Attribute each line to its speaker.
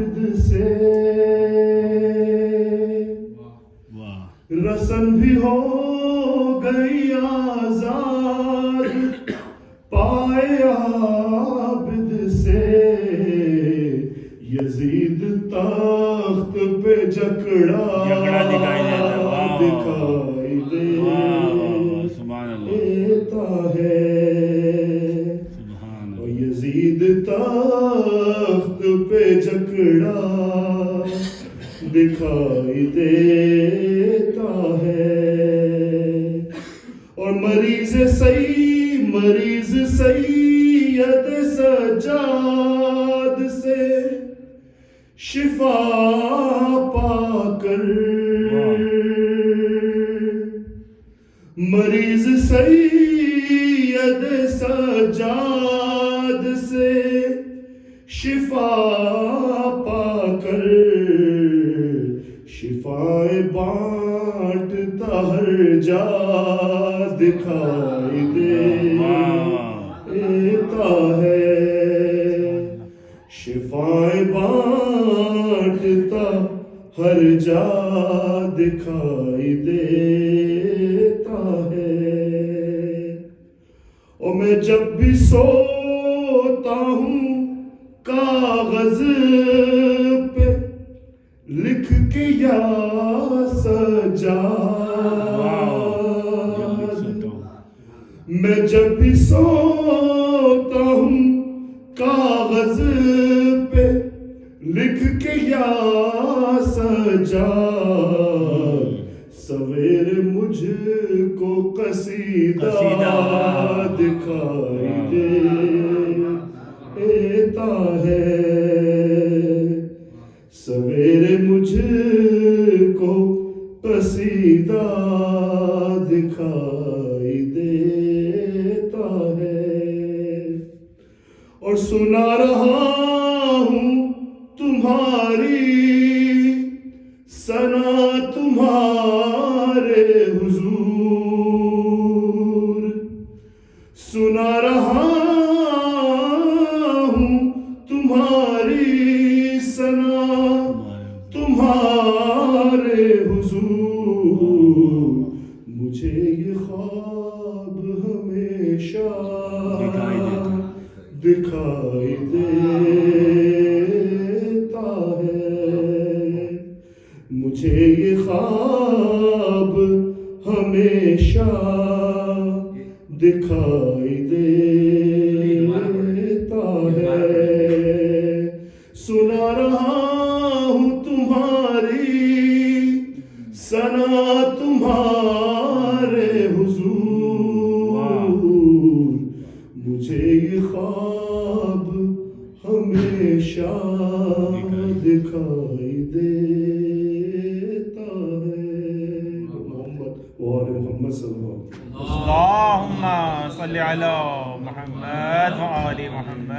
Speaker 1: عابد سے رسن بھی ہو گئی آزاد پائے عابد سے یزید تخت پہ جکڑا دکھائی دیتا ہے یزید تخت پہ جکڑا دکھائی دیتا ہے اور مریض سید سجاد سے شفا پا کر مریض سید سجاد سے شفا پا کر شفائے بانٹتا ہر جا دکھائی دیتا ہے شفائے بانٹتا ہر جا دکھائی دیتا ہے اور میں جب بھی سوتا ہوں کاغذ پہ لکھ کے یا سجاد میں جب بھی سوتا ہوں کاغذ پہ لکھ کے یا سجاد سویر مجھ کو قصیدہ دکھائی دیتا ہے سویرے مجھ کو قصیدہ دکھائی دیتا ہے اور سنا رہا ہوں تمہاری ثنا تمہارے حضور سنا رہا ہوں تمہاری ثنا تمہارے حضور مجھے یہ خواب ہمیشہ دکھائی دیتا ہے مجھے یہ خواب ہمیشہ دکھائی دیتا ہے سنا رہا ہوں تمہاری ثنا تمہارے حضور مجھے یہ خواب ہمیشہ دکھائی دیتا ہے محمد وآل محمد صلی اللہ علیہ وسلم
Speaker 2: اللہم صلی علی محمد وآل محمد